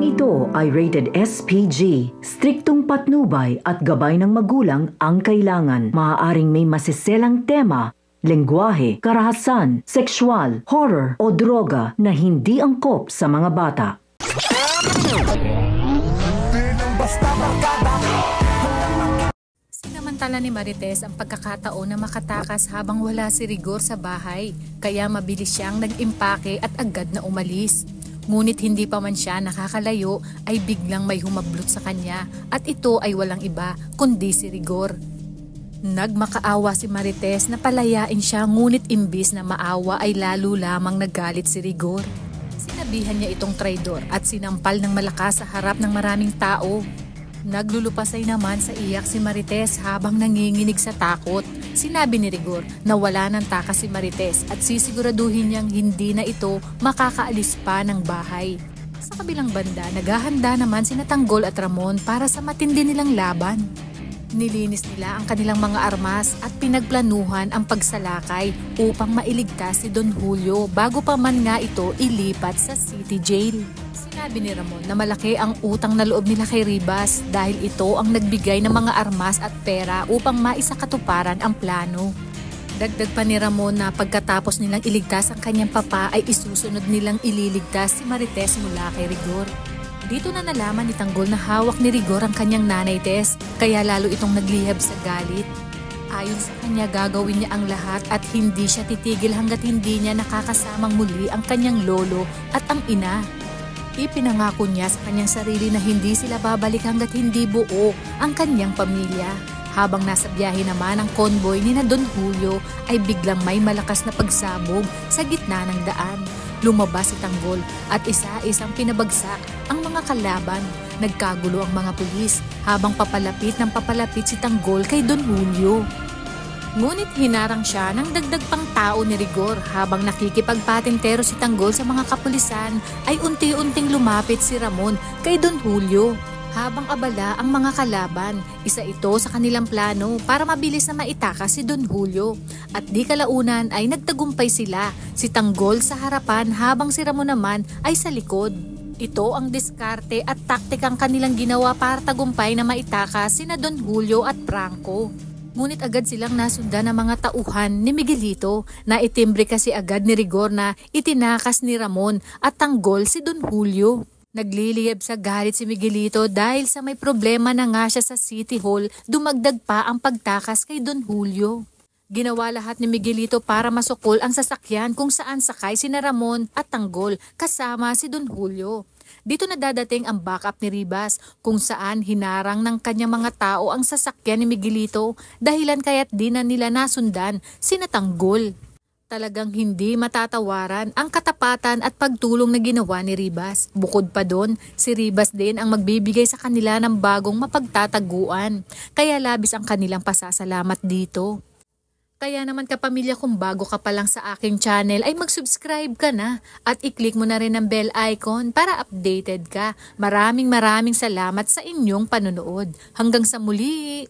Programang ito ay rated SPG. Striktong patnubay at gabay ng magulang ang kailangan. Maaaring may masiselang tema, lengguwahe, karahasan, sexual, horror o droga na hindi angkop sa mga bata. Sinamantala ni Marites ang pagkakataon na makatakas habang wala si Rigor sa bahay, kaya mabilis siyang nag-impake at agad na umalis. Ngunit hindi pa man siya nakakalayo ay biglang may humablot sa kanya at ito ay walang iba kundi si Rigor. Nagmakaawa si Marites na palayain siya, ngunit imbis na maawa ay lalo lamang nagalit si Rigor. Sinabihan niya itong traidor at sinampal ng malakas sa harap ng maraming tao. Naglulupasay naman sa iyak si Marites habang nanginginig sa takot. Sinabi ni Rigor na wala ng takas si Marites at sisiguraduhin niyang hindi na ito makakaalis pa ng bahay. Sa kabilang banda, naghahanda naman sina Tanggol at Ramon para sa matindi nilang laban. Nilinis nila ang kanilang mga armas at pinagplanuhan ang pagsalakay upang mailigtas si Don Julio bago pa man nga ito ilipat sa city jail. Sinabi ni Ramon na malaki ang utang na loob nila kay Ribas dahil ito ang nagbigay ng mga armas at pera upang maisakatuparan ang plano. Dagdag pa ni Ramon na pagkatapos nilang iligtas ang kanyang papa ay isusunod nilang ililigtas si Marites mula kay Rigor. Dito na nalaman ni Tanggol na hawak ni Rigor ang kanyang nanay Tess, kaya lalo itong naglihab sa galit. Ayon sa kanya, gagawin niya ang lahat at hindi siya titigil hanggat hindi niya nakakasamang muli ang kanyang lolo at ang ina. Ipinangako niya sa kanyang sarili na hindi sila babalik hanggat hindi buo ang kanyang pamilya. Habang nasa biyahe naman ang convoy ni na Don Julio ay biglang may malakas na pagsabog sa gitna ng daan. Lumabas si Tanggol at isa-isang pinabagsak ang mga kalaban. Nagkagulo ang mga pulis habang papalapit si Tanggol kay Don Julio. Ngunit hinarang siya ng dagdag pang tao ni Rigor. Habang nakikipagpatintero si Tanggol sa mga kapulisan ay unti-unting lumapit si Ramon kay Don Julio. Habang abala ang mga kalaban, isa ito sa kanilang plano para mabilis na maitakas si Don Julio. At di kalaunan ay nagtagumpay sila, si Tanggol sa harapan habang si Ramon naman ay sa likod. Ito ang diskarte at taktikang kanilang ginawa para tagumpay na maitakas sina Don Julio at Franco. Ngunit agad silang nasundan ng mga tauhan ni Miguelito na itimbre kasi agad ni Rigor na itinakas ni Ramon at Tanggol si Don Julio. Nagliliyab sa galit si Miguelito dahil sa may problema na nga siya sa City Hall, dumagdag pa ang pagtakas kay Don Julio. Ginawa lahat ni Miguelito para masukol ang sasakyan kung saan sakay sina Ramon at Tanggol kasama si Don Julio. Dito na dadating ang backup ni Ribas kung saan hinarang ng kanyang mga tao ang sasakyan ni Miguelito, dahilan kaya't di na nila nasundan sina Tanggol. Talagang hindi matatawaran ang katapatan at pagtulong na ginawa ni Ribas. Bukod pa doon, si Ribas din ang magbibigay sa kanila ng bagong mapagtataguan. Kaya labis ang kanilang pasasalamat dito. Kaya naman kapamilya, kung bago ka pa lang sa aking channel ay mag-subscribe ka na at i-click mo na rin ang bell icon para updated ka. Maraming salamat sa inyong panonood. Hanggang sa muli!